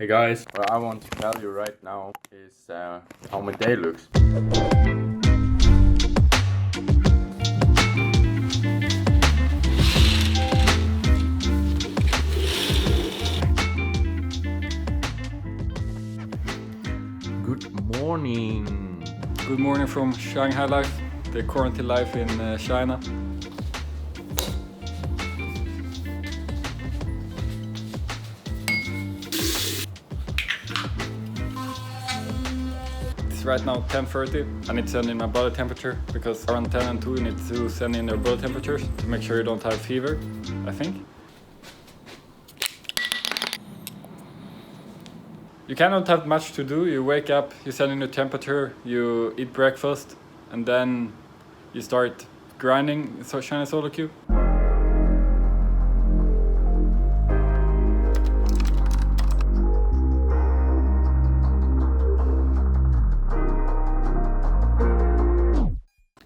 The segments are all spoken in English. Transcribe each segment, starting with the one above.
Hey guys, what I want to tell you right now is how my day looks. Good morning. Good morning from Shanghai life, the quarantine life in China. It's right now 10:30. I need to send in my body temperature because around 10 and 2 you need to send in your body temperatures to make sure you don't have fever, I think. You cannot have much to do. You wake up, you send in your temperature, you eat breakfast, and then you start grinding China solo queue.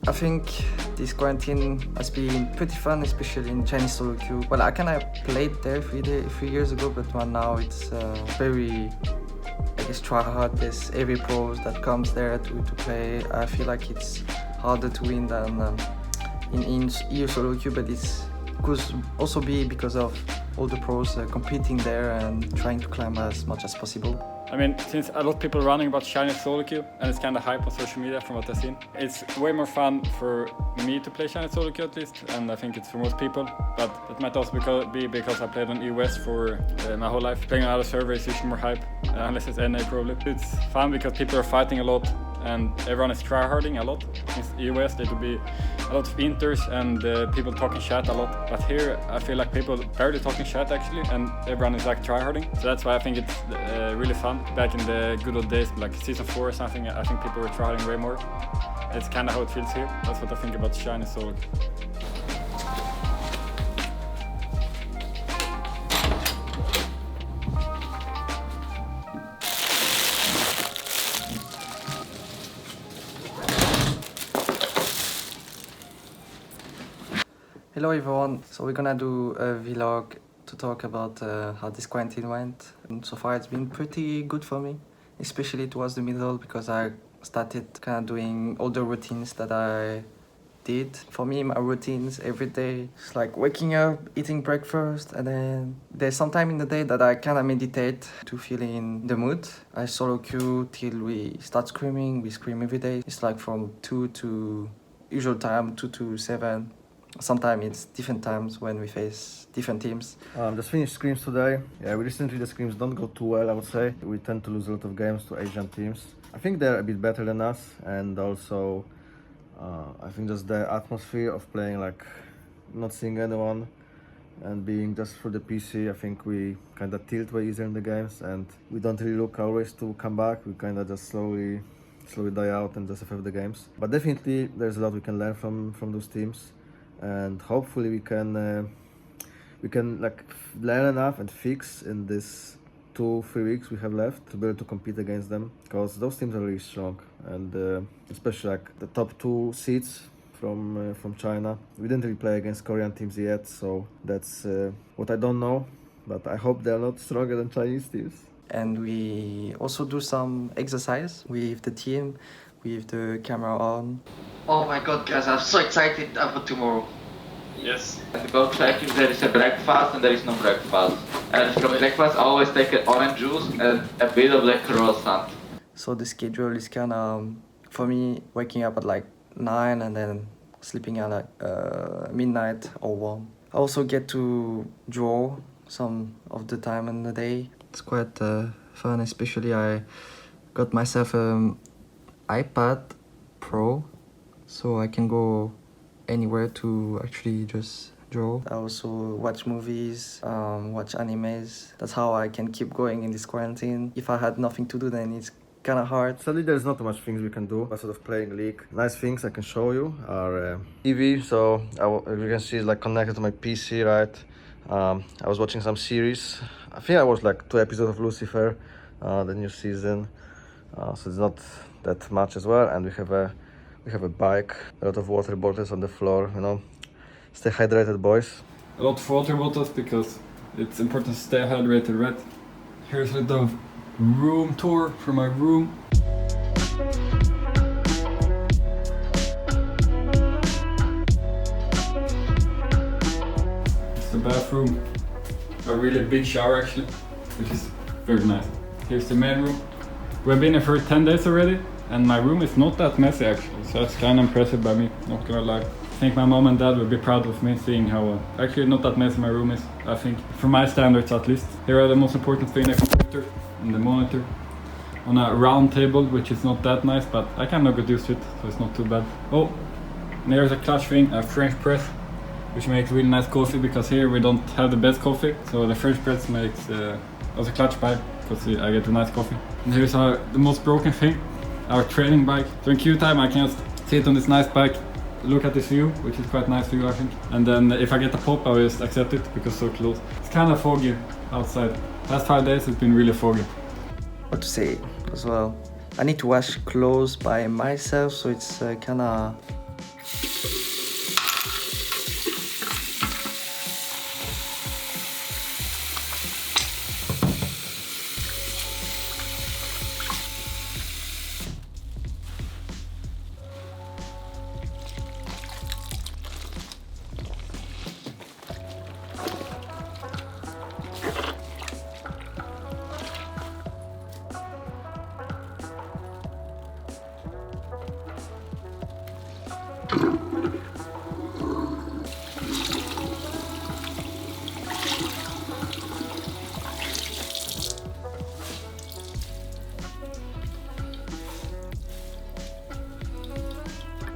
I think this quarantine has been pretty fun, especially in Chinese solo queue. Well, I kind of played there 3 years ago, but now it's very, I guess, try hard. There's every pros that comes there to play. I feel like it's harder to win than in EU solo queue, but it could also be because of all the pros competing there and trying to climb as much as possible. I mean, since a lot of people running about Chinese solo queue and it's kind of hype on social media from what I've seen, it's way more fun for me to play Chinese solo queue at least, and I think it's for most people. But it might also be because I played on US for my whole life. Playing on other servers is usually more hype, unless it's NA probably. It's fun because people are fighting a lot and everyone is tryharding a lot. In US there could be a lot of inters and people talking chat a lot, but here I feel like people barely talking chat actually, and everyone is like tryharding. So that's why I think it's really fun. Back in the good old days, like season 4 or something, I think people were tryharding way more. It's kind of how it feels here. That's what I think about Chinese solo. Hello everyone, so we're gonna do a vlog to talk about how this quarantine went. And so far it's been pretty good for me, especially towards the middle because I started kind of doing all the routines that I did. For me, my routines every day, it's like waking up, eating breakfast, and then there's some time in the day that I kind of meditate to feel in the mood. I solo queue till we start screaming. We scream every day. It's like from 2 to usual time, 2 to 7. Sometimes it's different times when we face different teams. Just finished scrims today. Yeah, recently the scrims don't go too well, I would say. We tend to lose a lot of games to Asian teams. I think they're a bit better than us, and also I think just the atmosphere of playing, like not seeing anyone and being just for the PC, I think we kind of tilt way easier in the games, and we don't really look always to come back. We kind of just slowly die out and just FF the games. But definitely there's a lot we can learn from those teams. And hopefully we can like learn enough and fix in this 2-3 weeks we have left to be able to compete against them, because those teams are really strong, and especially like the top 2 seeds from China. We didn't really play against Korean teams yet, so that's what I don't know, but I hope they're not stronger than Chinese teams. And we also do some exercise with the team, with the camera on. Oh my god, guys, I'm so excited about tomorrow. Yes. I go check if there is a breakfast and there is no breakfast. And from breakfast, I always take an orange juice and a bit of like croissant. So the schedule is kind of, for me, waking up at like 9 and then sleeping at like midnight or 1. I also get to draw some of the time in the day. It's quite fun, especially I got myself an iPad Pro, so I can go anywhere to actually just draw. I also watch movies, watch animes. That's how I can keep going in this quarantine. If I had nothing to do, then it's kind of hard. Sadly, there's not much things we can do outside of playing League. Nice things I can show you are TV. So you can see it's like connected to my PC, right? I was watching some series. I think I watched like 2 episodes of Lucifer, the new season. So it's not that much as well. And we have a bike, a lot of water bottles on the floor, you know. Stay hydrated, boys. A lot of water bottles because it's important to stay hydrated, right? Here's a little room tour for my room. It's the bathroom. A really big shower actually, which is very nice. Here's the main room. We've been here for 10 days already, and my room is not that messy actually, so that's kind of impressive by me, not gonna lie. I think my mom and dad will be proud of me seeing how actually not that messy my room is, I think, for my standards at least. Here are the most important things, the computer and the monitor. On a round table, which is not that nice, but I kind of got used to it, so it's not too bad. Oh, and here's a clutch thing, a French press, which makes really nice coffee, because here we don't have the best coffee, so the French press makes also clutch pipe, because I get a nice coffee. And here's the most broken thing, our training bike. So in queue time I can just sit on this nice bike, look at this view, which is quite nice view I think. And then if I get a pop I will just accept it, because it's so close. It's kind of foggy outside. Last 5 days it's been really foggy. What to say as well? I need to wash clothes by myself, so it's kind of...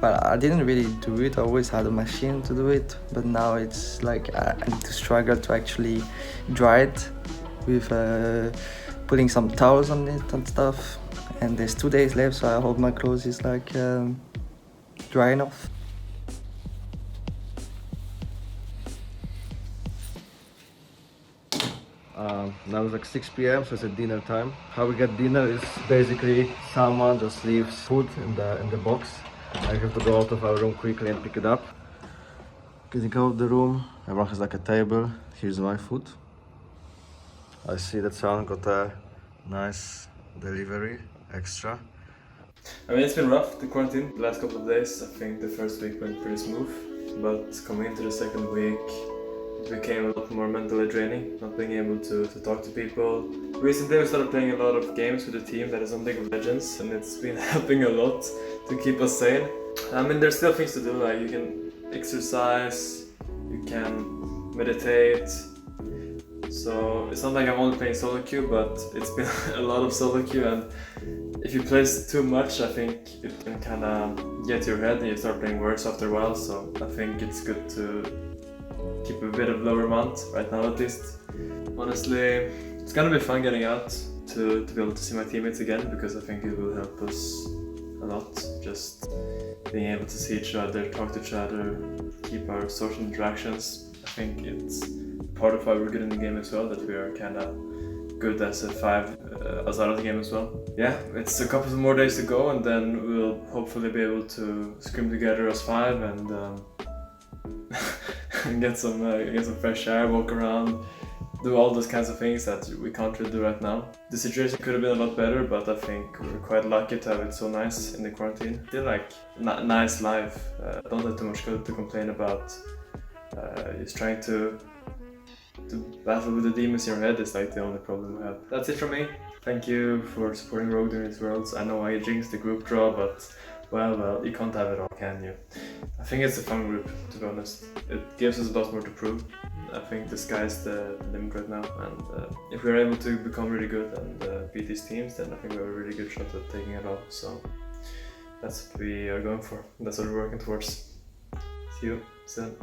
Well, I didn't really do it, I always had a machine to do it, but now it's like I need to struggle to actually dry it with putting some towels on it and stuff. And there's 2 days left, so I hope my clothes is like dry enough. Now it's like 6 p.m, so it's at dinner time. How we get dinner is basically someone just leaves food in the box. I have to go out of our room quickly and pick it up. Getting out of the room, everyone has like a table. Here's my food. I see that someone got a nice delivery, extra. I mean, it's been rough, the quarantine, the last couple of days. I think the first week went pretty smooth, but coming into the second week, it became a lot more mentally draining, not being able to talk to people. Recently we started playing a lot of games with the team that is on League of Legends, and it's been helping a lot to keep us sane. I mean, there's still things to do, like you can exercise, you can meditate. So it's not like I'm only playing solo queue, but it's been a lot of solo queue, and if you play too much, I think it can kind of get to your head and you start playing worse after a while. So I think it's good to keep a bit of lower amount right now at least. Honestly, it's gonna be fun getting out to be able to see my teammates again, because I think it will help us a lot. Just being able to see each other, talk to each other, keep our social interactions. I think it's part of why we're good in the game as well, that we are kind of good as a 5 outside of the game as well. Yeah, it's a couple more days to go, and then we'll hopefully be able to scrim together as 5 and get some fresh air, walk around, do all those kinds of things that we can't really do right now. The situation could have been a lot better, but I think we're quite lucky to have it so nice in the quarantine. Still like nice life. Don't have too much to complain about. Just trying to battle with the demons in your head is like the only problem we have. That's it from me. Thank you for supporting Rogue during these Worlds. I know I jinxed the group draw, but well, you can't have it all, can you? I think it's a fun group, to be honest. It gives us a lot more to prove. I think the sky's the limit right now, and if we're able to become really good and beat these teams, then I think we have a really good shot at taking it off. So that's what we are going for. That's what we're working towards. See you soon.